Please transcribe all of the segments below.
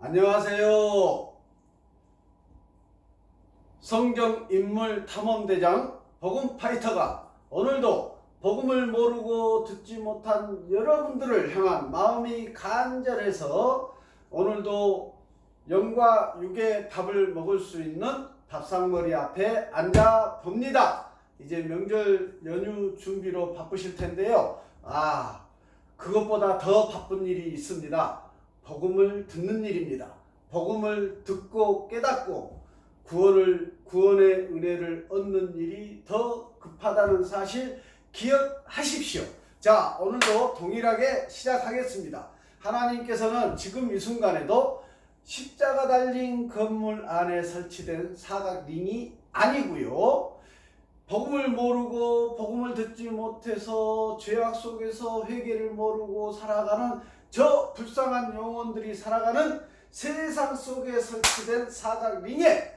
안녕하세요. 성경 인물 탐험대장 복음 파이터가 오늘도 복음을 모르고 듣지 못한 여러분들을 향한 마음이 간절해서 오늘도 영과 육의 밥을 먹을 수 있는 밥상머리 앞에 앉아 봅니다. 이제 명절 연휴 준비로 바쁘실 텐데요. 그것보다 더 바쁜 일이 있습니다. 복음을 듣는 일입니다. 복음을 듣고 깨닫고 구원의 은혜를 얻는 일이 더 급하다는 사실 기억하십시오. 자, 오늘도 동일하게 시작하겠습니다. 하나님께서는 지금 이 순간에도 십자가 달린 건물 안에 설치된 사각링이 아니고요. 복음을 모르고 복음을 듣지 못해서 죄악 속에서 회개를 모르고 살아가는 저 불쌍한 영혼들이 살아가는 세상 속에 설치된 사각링에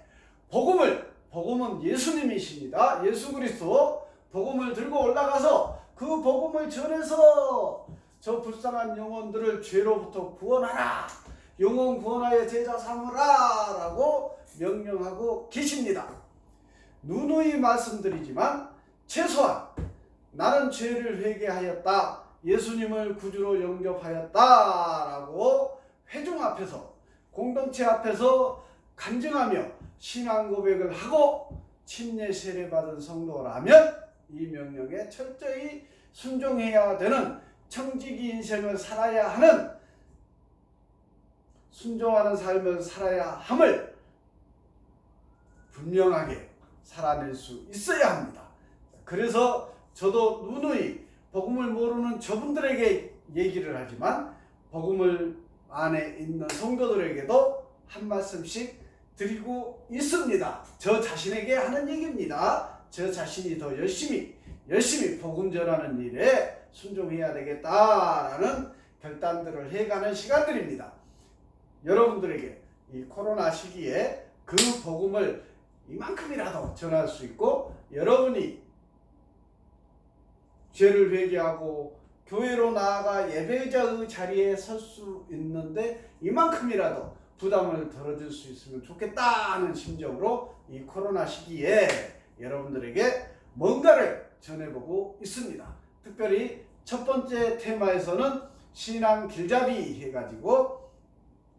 복음은 예수님이십니다. 예수 그리스도 복음을 들고 올라가서 그 복음을 전해서 저 불쌍한 영혼들을 죄로부터 구원하라, 영혼 구원하여 제자 삼으라 라고 명령하고 계십니다. 누누이 말씀드리지만 최소한 나는 죄를 회개하였다, 예수님을 구주로 영접하였다라고 회중 앞에서, 공동체 앞에서 간증하며 신앙 고백을 하고 침례 세례받은 성도라면 이 명령에 철저히 순종해야 되는 청지기 인생을 살아야 하는, 순종하는 삶을 살아야 함을 분명하게 살아낼 수 있어야 합니다. 그래서 저도 누누이 복음을 모르는 저분들에게 얘기를 하지만 복음을 안에 있는 성도들에게도 한 말씀씩 드리고 있습니다. 저 자신에게 하는 얘기입니다. 저 자신이 더 열심히 복음 전하는 일에 순종해야 되겠다라는 결단들을 해가는 시간들입니다. 여러분들에게 이 코로나 시기에 그 복음을 이만큼이라도 전할 수 있고, 여러분이 죄를 회개하고 교회로 나아가 예배자의 자리에 설 수 있는데 이만큼이라도 부담을 덜어줄 수 있으면 좋겠다는 심정으로 이 코로나 시기에 여러분들에게 뭔가를 전해보고 있습니다. 특별히 첫 번째 테마에서는 신앙 길잡이 해가지고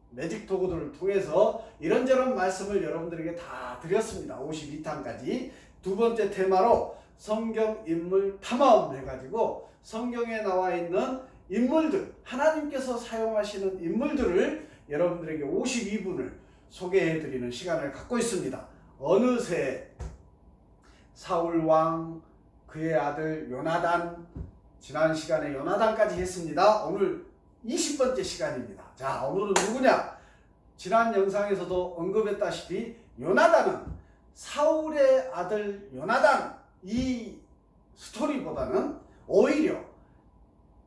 매직 도구들을 통해서 이런저런 말씀을 여러분들에게 다 드렸습니다. 52탄까지. 두 번째 테마로 성경 인물 탐험 해가지고 성경에 나와 있는 인물들, 하나님께서 사용하시는 인물들을 여러분들에게 52분을 소개해드리는 시간을 갖고 있습니다. 어느새 사울왕, 그의 아들 요나단, 지난 시간에 요나단까지 했습니다. 오늘 20번째 시간입니다. 자, 오늘은 누구냐? 지난 영상에서도 언급했다시피 요나단은 사울의 아들 요나단, 이 스토리보다는 오히려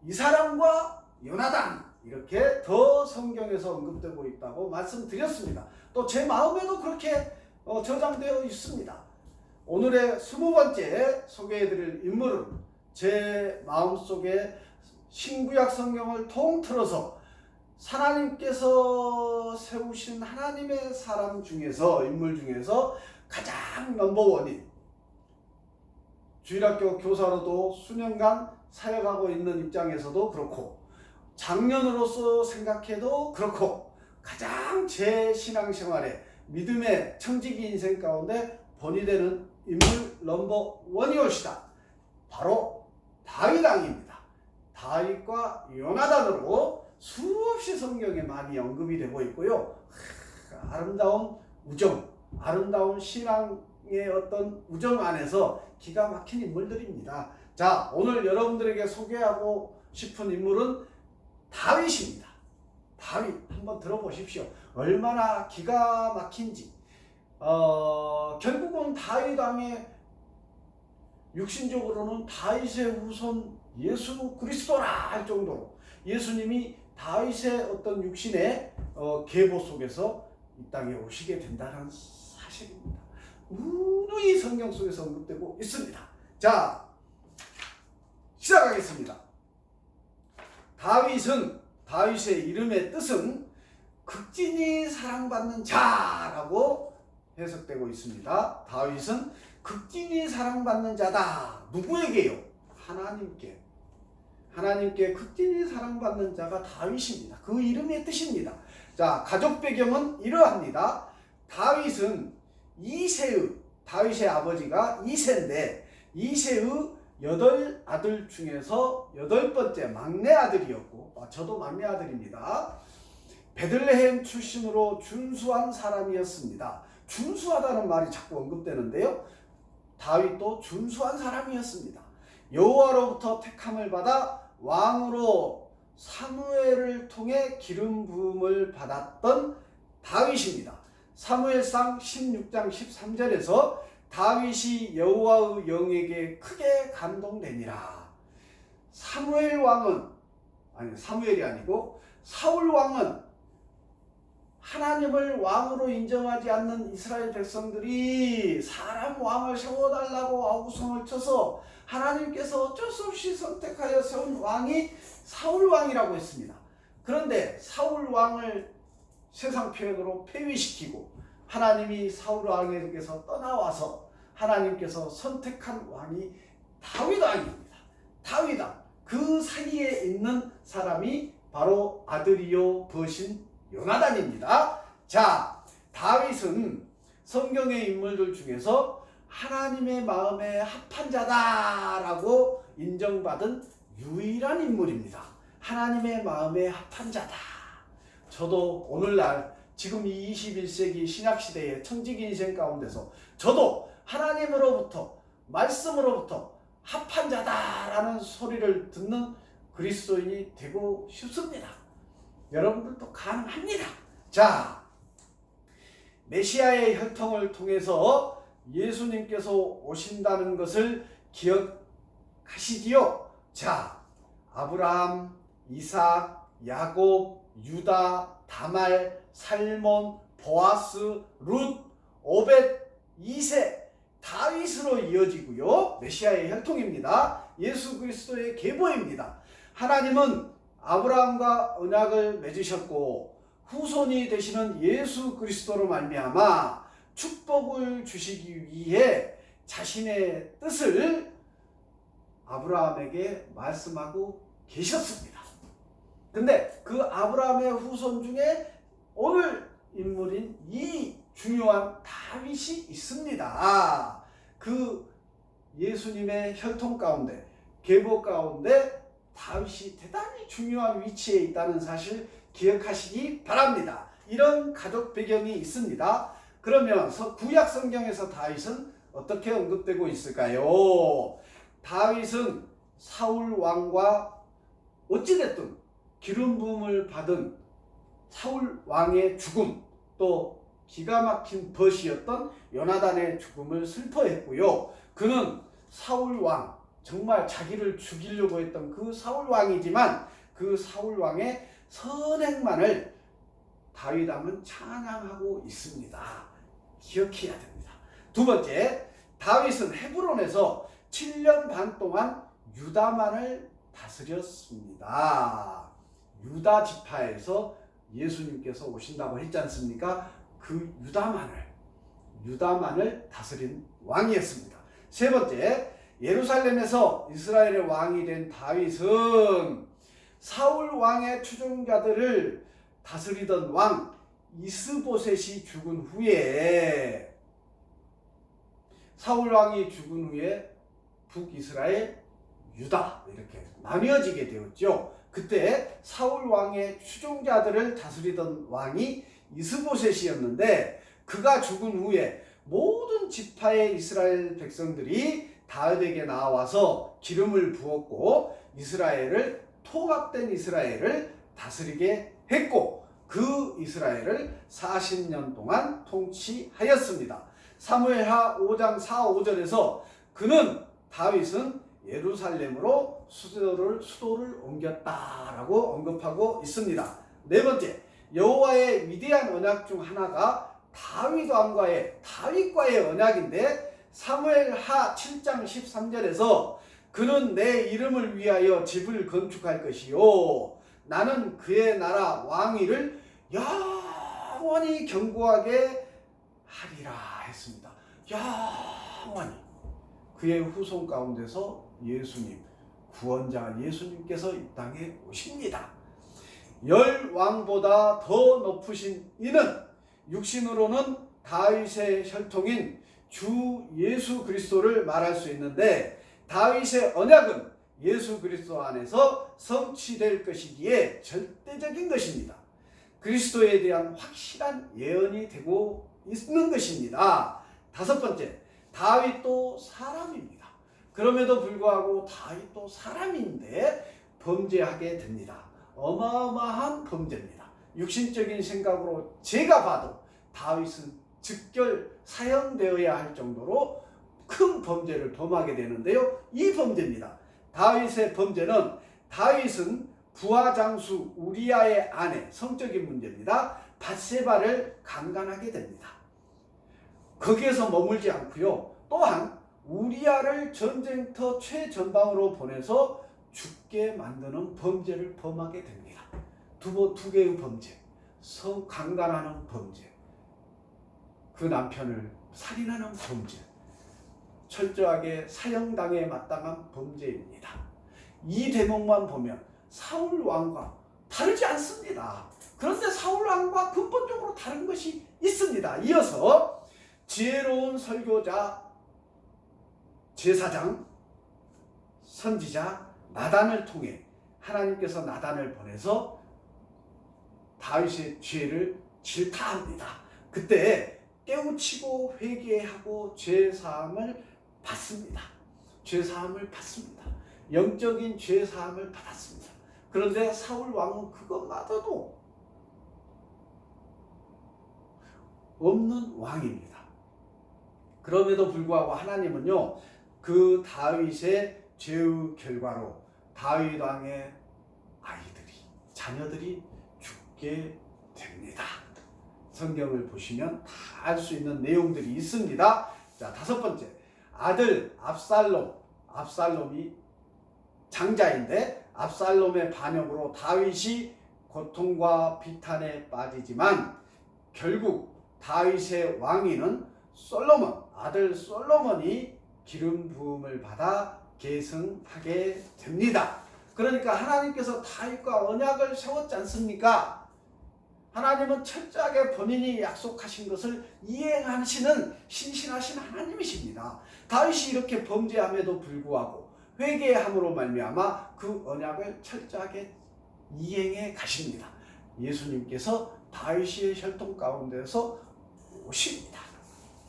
이 사람과 요나단 이렇게 더 성경에서 언급되고 있다고 말씀드렸습니다. 또 제 마음에도 그렇게 저장되어 있습니다. 오늘의 20번째 소개해드릴 인물은 제 마음속에 신구약 성경을 통틀어서 하나님께서 세우신 하나님의 사람 중에서, 인물 중에서 가장 넘버원인, 주일학교 교사로도 수년간 사역하고 있는 입장에서도 그렇고 장년으로서 생각해도 그렇고 가장 제 신앙생활에 믿음의 청지기 인생 가운데 본이 되는 인물 넘버원이 오시다. 바로 다윗 왕입니다. 다윗과 요나단으로 수없이 성경에 많이 언급이 되고 있고요. 아름다운 우정, 아름다운 신앙의 어떤 우정 안에서 기가 막힌 인물들입니다. 자, 오늘 여러분들에게 소개하고 싶은 인물은 다윗입니다. 다윗 한번 들어보십시오. 얼마나 기가 막힌지. 결국은 다윗 왕의 육신적으로는 다윗의 후손 예수 그리스도라 할 정도로 예수님이 다윗의 어떤 육신의 계보 속에서 이 땅에 오시게 된다는 사실입니다. 누누이 성경 속에서 언급되고 있습니다. 자, 시작하겠습니다. 다윗의 이름의 뜻은 극진히 사랑받는 자라고 해석되고 있습니다. 다윗은 극진히 사랑받는 자다. 누구에게요? 하나님께. 하나님께 극진히 사랑받는 자가 다윗입니다. 그 이름의 뜻입니다. 자, 가족 배경은 이러합니다. 다윗은 다윗의 아버지가 이새인데 이새의 8아들 중에서 8번째 막내 아들이었고, 저도 막내 아들입니다. 베들레헴 출신으로 준수한 사람이었습니다. 준수하다는 말이 자꾸 언급되는데요. 다윗도 준수한 사람이었습니다. 여호와로부터 택함을 받아 왕으로 사무엘을 통해 기름 부음을 받았던 다윗입니다. 사무엘상 16장 13절에서 다윗이 여호와의 영에게 크게 감동되니라. 사무엘이 아니고 사울 왕은 하나님을 왕으로 인정하지 않는 이스라엘 백성들이 사람 왕을 세워달라고 아우성을 쳐서 하나님께서 어쩔 수 없이 선택하여 세운 왕이 사울 왕이라고 했습니다. 그런데 사울 왕을 세상 표현으로 폐위시키고 하나님이 사울 왕에게서 떠나와서 하나님께서 선택한 왕이 다윗 왕입니다. 다윗 왕. 그 사이에 있는 사람이 바로 아들이요 버신 요나단입니다. 자, 다윗은 성경의 인물들 중에서 하나님의 마음에 합한 자다라고 인정받은 유일한 인물입니다. 하나님의 마음에 합한 자다. 저도 오늘날 지금 이 21세기 신약시대의 청지기 인생 가운데서 저도 하나님으로부터 말씀으로부터 합한 자다라는 소리를 듣는 그리스도인이 되고 싶습니다. 여러분들도 가능합니다. 자, 메시아의 혈통을 통해서 예수님께서 오신다는 것을 기억하시지요? 자, 아브라함, 이삭, 야곱, 유다, 다말, 살몬, 보아스, 룻, 오벳, 이세, 다윗으로 이어지고요. 메시아의 혈통입니다. 예수 그리스도의 계보입니다. 하나님은 아브라함과 언약을 맺으셨고 후손이 되시는 예수 그리스도로 말미암아 축복을 주시기 위해 자신의 뜻을 아브라함에게 말씀하고 계셨습니다. 근데 그 아브라함의 후손 중에 오늘 인물인 이 중요한 다윗이 있습니다. 그 예수님의 혈통 가운데, 계보 가운데 다윗이 대단히 중요한 위치에 있다는 사실 기억하시기 바랍니다. 이런 가족 배경이 있습니다. 그러면 구약 성경에서 다윗은 어떻게 언급되고 있을까요? 다윗은 사울 왕과 어찌됐든 기름 부음을 받은 사울 왕의 죽음, 또 기가 막힌 벗이었던 요나단의 죽음을 슬퍼했고요. 그는 사울 왕, 정말 자기를 죽이려고 했던 그 사울 왕이지만 그 사울 왕의 선행만을 다윗 왕은 찬양하고 있습니다. 기억해야 됩니다. 두 번째, 다윗은 헤브론에서 7년 반 동안 유다만을 다스렸습니다. 유다 지파에서 예수님께서 오신다고 했지 않습니까? 그 유다만을 다스린 왕이었습니다. 세 번째, 예루살렘에서 이스라엘의 왕이 된 다윗은 사울 왕의 추종자들을 다스리던 왕 이스보셋이 죽은 후에, 사울 왕이 죽은 후에 북이스라엘, 유다 이렇게 나뉘어지게 되었죠. 그때 사울 왕의 추종자들을 다스리던 왕이 이스보셋이었는데 그가 죽은 후에 모든 지파의 이스라엘 백성들이 다윗에게 나와서 기름을 부었고 통합된 이스라엘을 다스리게 했고 그 이스라엘을 40년 동안 통치하였습니다. 사무엘하 5장 4, 5절에서 다윗은 예루살렘으로 수도를 옮겼다라고 언급하고 있습니다. 네 번째, 여호와의 위대한 언약 중 하나가 다윗과의 언약인데 사무엘하 7장 13절에서 그는 내 이름을 위하여 집을 건축할 것이요 나는 그의 나라 왕위를 영원히 견고하게 하리라 했습니다. 영원히. 그의 후손 가운데서 예수님, 구원자 예수님께서 이 땅에 오십니다. 열 왕보다 더 높으신 이는 육신으로는 다윗의 혈통인 주 예수 그리스도를 말할 수 있는데, 다윗의 언약은 예수 그리스도 안에서 성취될 것이기에 절대적인 것입니다. 그리스도에 대한 확실한 예언이 되고 있는 것입니다. 다섯 번째, 다윗도 사람입니다. 그럼에도 불구하고 다윗도 사람인데 범죄하게 됩니다. 어마어마한 범죄입니다. 육신적인 생각으로 제가 봐도 다윗은 즉결 사형되어야 할 정도로 큰 범죄를 범하게 되는데요. 이 범죄입니다. 다윗의 범죄는, 다윗은 부하장수 우리아의 아내, 성적인 문제입니다. 밧세바를 강간하게 됩니다. 거기에서 머물지 않고요. 또한 우리아를 전쟁터 최전방으로 보내서 죽게 만드는 범죄를 범하게 됩니다. 두 개의 범죄, 강간하는 범죄, 그 남편을 살인하는 범죄, 철저하게 사형당에 마땅한 범죄입니다. 이 대목만 보면 사울 왕과 다르지 않습니다. 그런데 사울 왕과 근본적으로 다른 것이 있습니다. 이어서 지혜로운 설교자, 제사장, 선지자 나단을 통해 하나님께서 나단을 보내서 다윗의 죄를 질타합니다. 그때 깨우치고 회개하고 죄사함을 받습니다. 죄사함을 받습니다. 영적인 죄사함을 받았습니다. 그런데 사울 왕은 그것마저도 없는 왕입니다. 그럼에도 불구하고 하나님은요, 그 다윗의 죄의 결과로 다윗 왕의 아이들이, 자녀들이 죽게 됩니다. 성경을 보시면 다 알 수 있는 내용들이 있습니다. 자, 다섯 번째, 아들 압살롬이 장자인데 압살롬의 반역으로 다윗이 고통과 비탄에 빠지지만 결국 다윗의 왕위는 아들 솔로몬이 기름 부음을 받아 계승하게 됩니다. 그러니까 하나님께서 다윗과 언약을 세웠지 않습니까? 하나님은 철저하게 본인이 약속하신 것을 이행하시는 신실하신 하나님이십니다. 다윗이 이렇게 범죄함에도 불구하고 회개함으로 말미암아 그 언약을 철저하게 이행해 가십니다. 예수님께서 다윗의 혈통 가운데서 오십니다.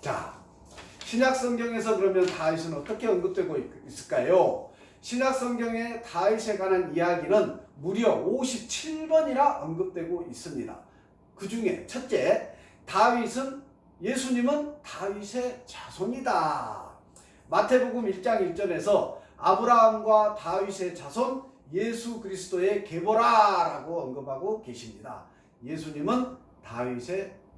자, 신약 성경에서 그러면 다윗은 어떻게 언급되고 있을까요? 신약 성경에 다윗에 관한 이야기는 무려 57번이나 언급되고 있습니다. 그 중에 첫째, 예수님은 다윗의 자손이다. 마태복음 1장 1절에서 아브라함과 다윗의 자손 예수 그리스도의 계보라라고 언급하고 계십니다. 예수님은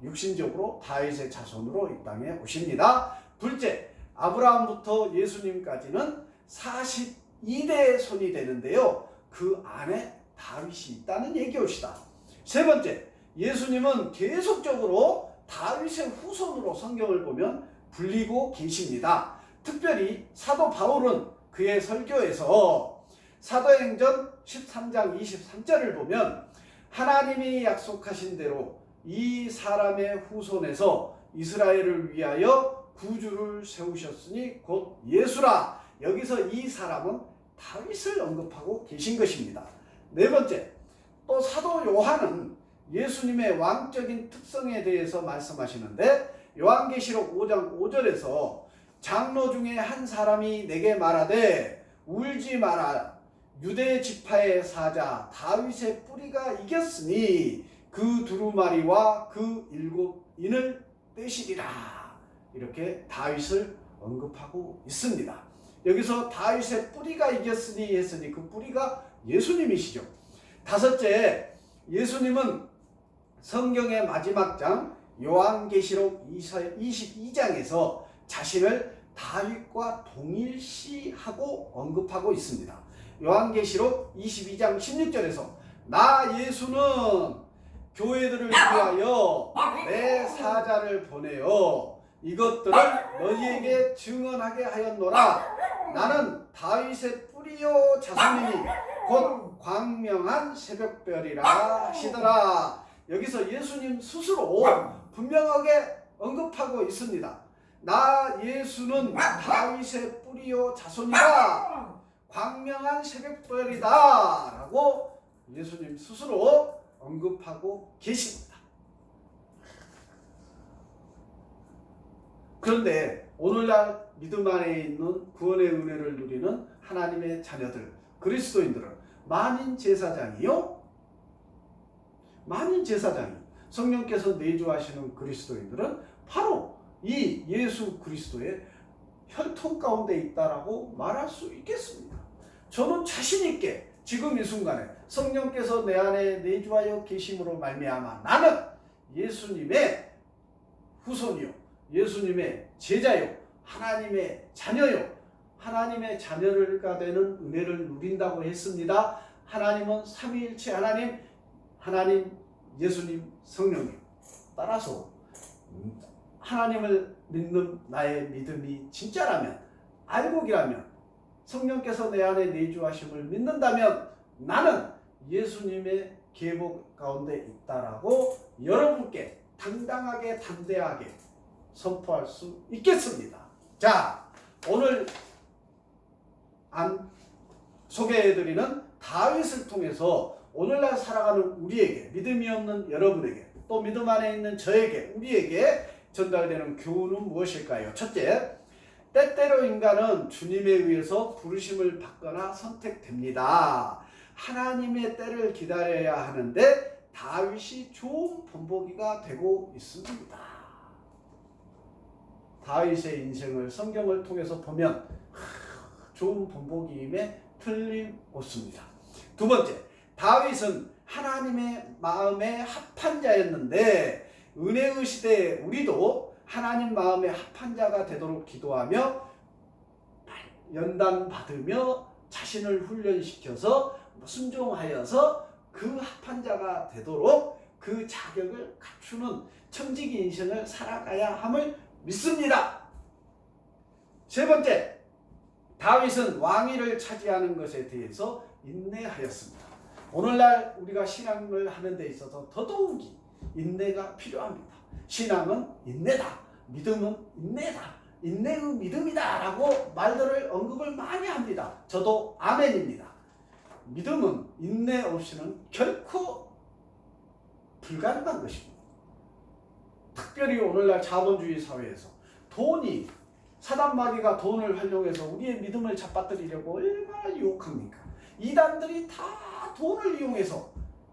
육신적으로 다윗의 자손으로 이 땅에 오십니다. 둘째, 아브라함부터 예수님까지는 42대의 손이 되는데요. 그 안에 다윗이 있다는 얘기옵시다. 세 번째, 예수님은 계속적으로 다윗의 후손으로 성경을 보면 불리고 계십니다. 특별히 사도 바울은 그의 설교에서 사도행전 13장 23절을 보면 하나님이 약속하신 대로 이 사람의 후손에서 이스라엘을 위하여 구주를 세우셨으니 곧 예수라. 여기서 이 사람은 다윗을 언급하고 계신 것입니다. 네 번째, 또 사도 요한은 예수님의 왕적인 특성에 대해서 말씀하시는데 요한계시록 5장 5절에서 장로 중에 한 사람이 내게 말하되 울지 마라. 유대 지파의 사자 다윗의 뿌리가 이겼으니 그 두루마리와 그 7인을 떼시리라. 이렇게 다윗을 언급하고 있습니다. 여기서 다윗의 뿌리가 이겼으니 했으니 그 뿌리가 예수님이시죠. 다섯째, 예수님은 성경의 마지막 장 요한계시록 22장에서 자신을 다윗과 동일시하고 언급하고 있습니다. 요한계시록 22장 16절에서 나 예수는 교회들을 위하여 내 사자를 보내어 이것들을 너희에게 증언하게 하였노라. 나는 다윗의 뿌리요 자손이니 곧 광명한 새벽별이라 하시더라. 여기서 예수님 스스로 분명하게 언급하고 있습니다. 나 예수는 다윗의 뿌리요 자손이다. 광명한 새벽별이다 라고 예수님 스스로 언급하고 계십니다. 그런데 오늘날 믿음 안에 있는 구원의 은혜를 누리는 하나님의 자녀들, 그리스도인들은 만인 제사장이요? 만인 제사장이 성령께서 내주하시는 그리스도인들은 바로 이 예수 그리스도의 혈통 가운데 있다라고 말할 수 있겠습니다. 저는 자신 있게 지금 이 순간에 성령께서 내 안에 내주하여 계심으로 말미암아 나는 예수님의 후손이요, 예수님의 제자요, 하나님의 자녀요, 하나님의 자녀가 되는 은혜를 누린다고 했습니다. 하나님은 삼위일체 하나님, 하나님, 예수님, 성령님. 따라서 하나님을 믿는 나의 믿음이 진짜라면, 알곡이라면, 성령께서 내 안에 내주하심을 믿는다면 나는 예수님의 계보 가운데 있다라고 여러분께 당당하게 담대하게 선포할 수 있겠습니다. 자, 오늘 소개해드리는 다윗을 통해서 오늘날 살아가는 우리에게, 믿음이 없는 여러분에게, 또 믿음 안에 있는 저에게, 우리에게 전달되는 교훈은 무엇일까요? 첫째, 때때로 인간은 주님에 의해서 부르심을 받거나 선택됩니다. 하나님의 때를 기다려야 하는데 다윗이 좋은 본보기가 되고 있습니다. 다윗의 인생을 성경을 통해서 보면 좋은 본보기임에 틀림없습니다. 두 번째, 다윗은 하나님의 마음에 합한 자였는데 은혜의 시대에 우리도 하나님 마음에 합한 자가 되도록 기도하며 연단받으며 자신을 훈련시켜서 순종하여서 그 합한 자가 되도록 그 자격을 갖추는 청지기 인생을 살아가야 함을 믿습니다. 세 번째, 다윗은 왕위를 차지하는 것에 대해서 인내하였습니다. 오늘날 우리가 신앙을 하는 데 있어서 더더욱이 인내가 필요합니다. 신앙은 인내다, 믿음은 인내다, 인내의 믿음이다 라고 말들을 언급을 많이 합니다. 저도 아멘입니다. 믿음은 인내 없이는 결코 불가능한 것입니다. 특별히 오늘날 자본주의 사회에서 돈이, 사단마귀가 돈을 활용해서 우리의 믿음을 잡아뜨리려고 얼마나 유혹합니까? 이단들이 다 돈을 이용해서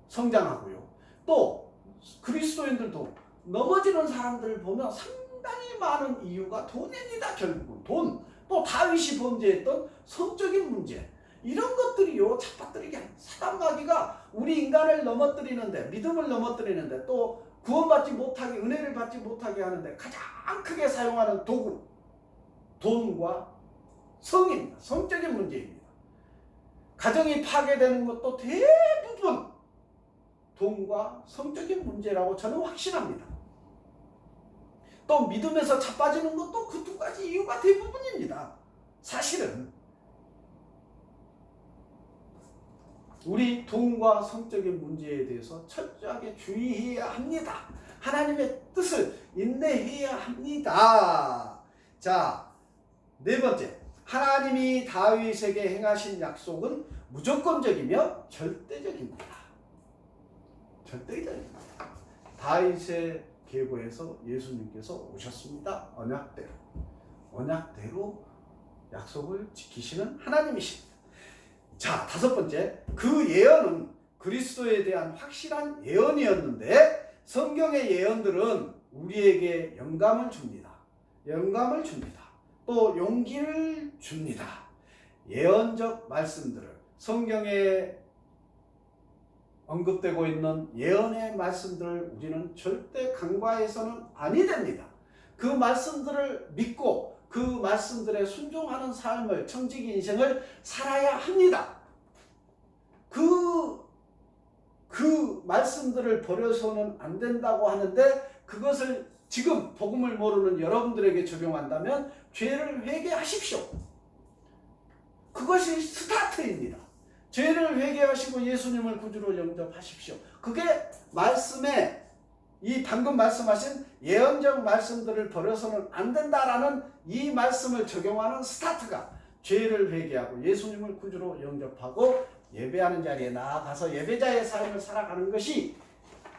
성장하고요. 또 그리스도인들도 넘어지는 사람들을 보면 상당히 많은 이유가 돈입니다. 결국은 돈, 또 다윗이 범죄했던 성적인 문제, 이런 것들이요 잡아뜨리게 합니다. 사단마귀가 우리 인간을 넘어뜨리는데, 믿음을 넘어뜨리는데, 또 구원받지 못하게, 은혜를 받지 못하게 하는데 가장 크게 사용하는 도구, 돈과 성입니다. 성적인 문제입니다. 가정이 파괴되는 것도 대부분 돈과 성적인 문제라고 저는 확신합니다. 또 믿음에서 자빠지는 것도 그 두 가지 이유가 대부분입니다. 사실은 우리 돈과 성적인 문제에 대해서 철저하게 주의해야 합니다. 하나님의 뜻을 인내해야 합니다. 자, 네 번째, 하나님이 다윗에게 행하신 약속은 무조건적이며 절대적입니다. 절대적입니다. 다윗의 계보에서 예수님께서 오셨습니다. 언약대로 약속을 지키시는 하나님이십니다. 자, 다섯 번째, 그 예언은 그리스도에 대한 확실한 예언이었는데 성경의 예언들은 우리에게 영감을 줍니다. 영감을 줍니다. 또 용기를 줍니다. 예언적 말씀들을, 성경에 언급되고 있는 예언의 말씀들을 우리는 절대 간과해서는 아니 됩니다. 그 말씀들을 믿고 그 말씀들에 순종하는 삶을, 청지기 인생을 살아야 합니다. 그 그 말씀들을 버려서는 안 된다고 하는데 그것을 지금 복음을 모르는 여러분들에게 적용한다면 죄를 회개하십시오. 그것이 스타트입니다. 죄를 회개하시고 예수님을 구주로 영접하십시오. 그게 말씀에 이 방금 말씀하신 예언적 말씀들을 버려서는 안 된다라는 이 말씀을 적용하는 스타트가 죄를 회개하고 예수님을 구주로 영접하고 예배하는 자리에 나아가서 예배자의 삶을 살아가는 것이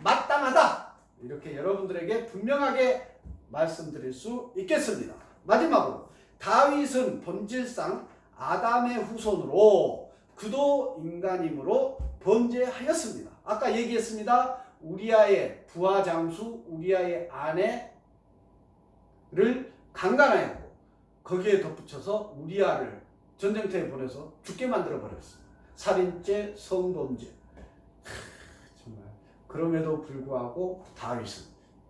마땅하다. 이렇게 여러분들에게 분명하게 말씀드릴 수 있겠습니다. 마지막으로 다윗은 본질상 아담의 후손으로 그도 인간이므로 범죄하였습니다. 아까 얘기했습니다. 우리아의 부하 장수 우리아의 아내를 강간하였고 거기에 덧붙여서 우리아를 전쟁터에 보내서 죽게 만들어 버렸습니다. 살인죄, 성범죄. 정말 그럼에도 불구하고 다윗은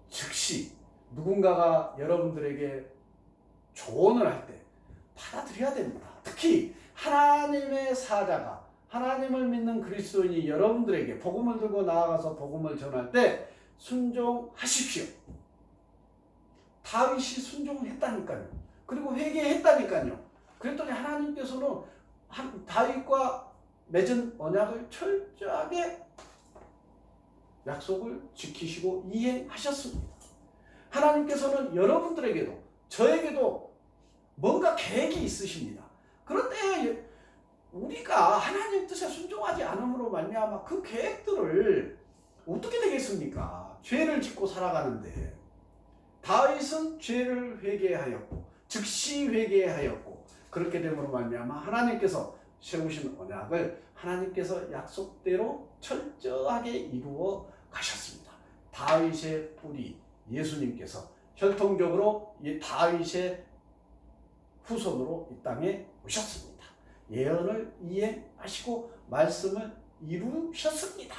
즉시 누군가가 여러분들에게 조언을 할 때 받아들여야 됩니다. 특히 하나님의 사자가 하나님을 믿는 그리스도인이 여러분들에게 복음을 들고 나아가서 복음을 전할 때 순종하십시오. 다윗이 순종을 했다니까요. 그리고 회개했다니까요. 그랬더니 하나님께서는 다윗과 맺은 언약을 철저하게 약속을 지키시고 이행하셨습니다. 하나님께서는 여러분들에게도 저에게도 뭔가 계획이 있으십니다. 그런데 우리가 하나님 뜻에 순종하지 않음으로 말미암아 그 계획들을 어떻게 되겠습니까? 죄를 짓고 살아가는데 다윗은 죄를 회개하였고 즉시 회개하였고 그렇게 됨으로 말미암아 하나님께서 세우신 언약을 하나님께서 약속대로 철저하게 이루어 가셨습니다. 다윗의 뿌리 예수님께서 혈통적으로 다윗의 후손으로 이 땅에 오셨습니다. 예언을 이행하시고 말씀을 이루셨습니다.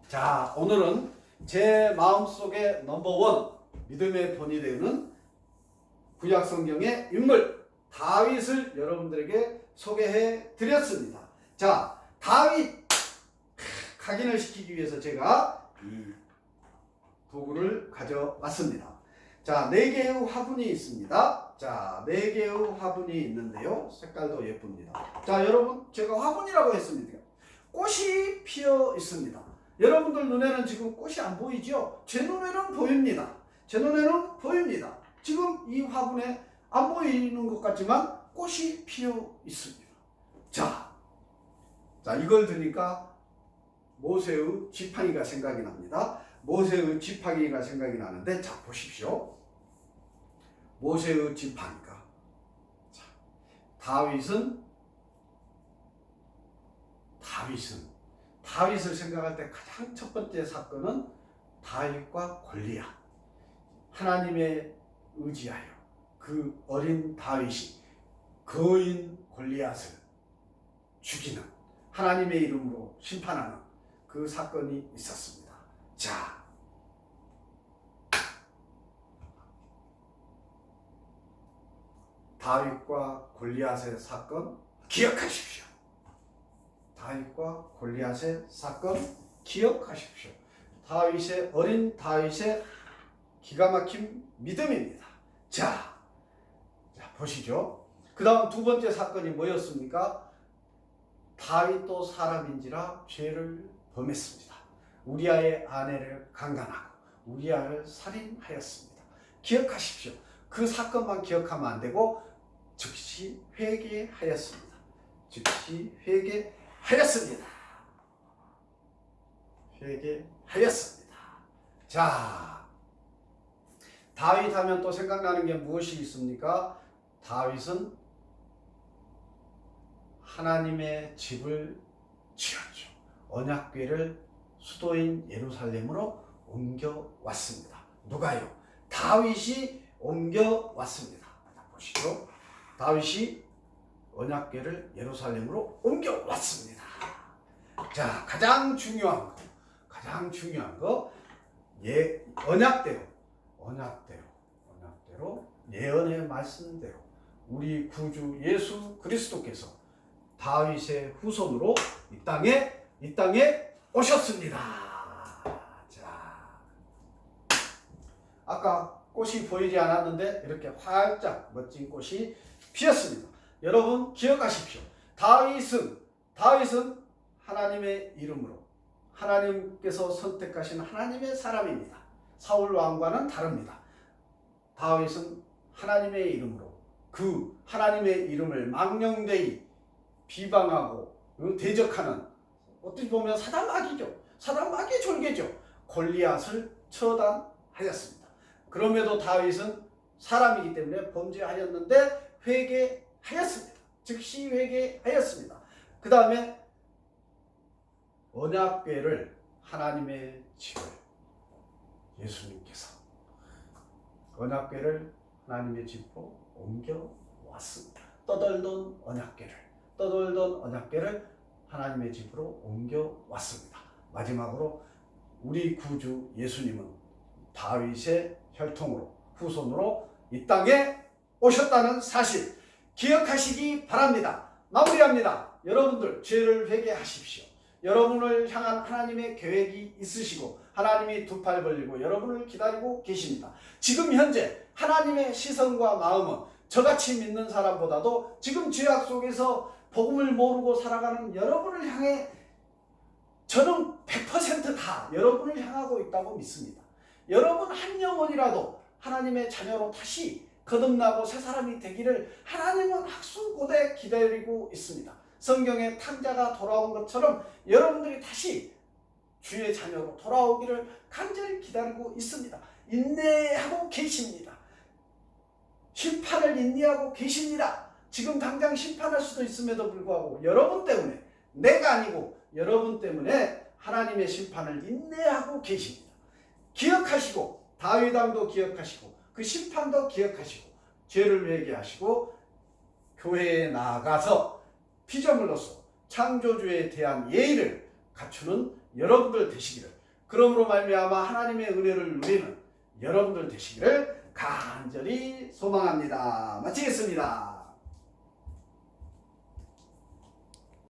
자, 오늘은 제 마음속에 넘버원 믿음의 본이 되는 구약성경의 인물 다윗을 여러분들에게 소개해 드렸습니다. 자, 다윗 각인을 시키기 위해서 제가 이 도구를 가져왔습니다. 자, 4개의 화분이 있습니다. 자, 4개의 화분이 있는데요. 색깔도 예쁩니다. 자, 여러분, 제가 화분이라고 했습니다. 꽃이 피어 있습니다. 여러분들 눈에는 지금 꽃이 안 보이죠? 제 눈에는 보입니다. 제 눈에는 보입니다. 지금 이 화분에 안 보이는 것 같지만 꽃이 피어 있습니다. 자, 이걸 들으니까 모세의 지팡이가 생각이 납니다. 모세의 지팡이가 생각이 나는데, 자, 보십시오. 모세의 지팡이가. 자, 다윗을 생각할 때 가장 첫 번째 사건은 다윗과 골리앗. 하나님에 의지하여 그 어린 다윗이 거인 골리앗을 죽이는 하나님의 이름으로 심판하는 그 사건이 있었습니다. 자, 다윗과 골리앗의 사건 기억하십시오. 다윗과 골리앗의 사건 기억하십시오. 어린 다윗의 기가 막힌 믿음입니다. 자, 보시죠. 그 다음 두 번째 사건이 뭐였습니까? 다윗도 사람인지라 죄를 범했습니다. 우리아의 아내를 강간하고 우리아를 살인하였습니다. 기억하십시오. 그 사건만 기억하면 안 되고 즉시 회개하였습니다. 즉시 회개하였습니다. 회개하였습니다. 자, 다윗 하면 또 생각나는 게 무엇이 있습니까? 다윗은 하나님의 집을 지었죠. 언약궤를 수도인 예루살렘으로 옮겨왔습니다. 누가요? 다윗이 옮겨왔습니다. 보시죠. 다윗이 언약궤를 예루살렘으로 옮겨왔습니다. 자, 가장 중요한 거 언약대로 예언의 말씀대로 우리 구주 예수 그리스도께서 다윗의 후손으로 이 땅에 오셨습니다. 자, 아까 꽃이 보이지 않았는데 이렇게 활짝 멋진 꽃이 피었습니다. 여러분 기억하십시오. 다윗은 하나님의 이름으로 하나님께서 선택하신 하나님의 사람입니다. 사울 왕과는 다릅니다. 다윗은 하나님의 이름으로 그 하나님의 이름을 망령되이 비방하고 대적하는, 어떻게 보면 사단마귀죠. 사단마귀의 졸개죠. 골리앗을 처단하였습니다. 그럼에도 다윗은 사람이기 때문에 범죄하였는데 회개하였습니다. 즉시 회개하였습니다. 그 다음에 언약궤를, 하나님의 집을 예수님께서 언약궤를 하나님의 집으로 옮겨왔습니다. 떠돌던 언약궤를 하나님의 집으로 옮겨왔습니다. 마지막으로 우리 구주 예수님은 다윗의 혈통으로, 후손으로 이 땅에 오셨다는 사실 기억하시기 바랍니다. 마무리합니다. 여러분들 죄를 회개하십시오. 여러분을 향한 하나님의 계획이 있으시고 하나님이 두 팔 벌리고 여러분을 기다리고 계십니다. 지금 현재 하나님의 시선과 마음은 저같이 믿는 사람보다도 지금 죄악 속에서 복음을 모르고 살아가는 여러분을 향해 저는 100% 다 여러분을 향하고 있다고 믿습니다. 여러분 한 영혼이라도 하나님의 자녀로 다시 거듭나고 새 사람이 되기를 하나님은 학수고대 기다리고 있습니다. 성경에 탕자가 돌아온 것처럼 여러분들이 다시 주의 자녀로 돌아오기를 간절히 기다리고 있습니다. 인내하고 계십니다. 심판을 인내하고 계십니다. 지금 당장 심판할 수도 있음에도 불구하고 여러분 때문에, 내가 아니고 여러분 때문에 하나님의 심판을 인내하고 계십니다. 기억하시고 다윗 왕도 기억하시고 그 심판도 기억하시고 죄를 회개하시고 교회에 나아가서 피조물로서 창조주에 대한 예의를 갖추는 여러분들 되시기를, 그러므로 말미암아 하나님의 은혜를 누리는 여러분들 되시기를 간절히 소망합니다. 마치겠습니다.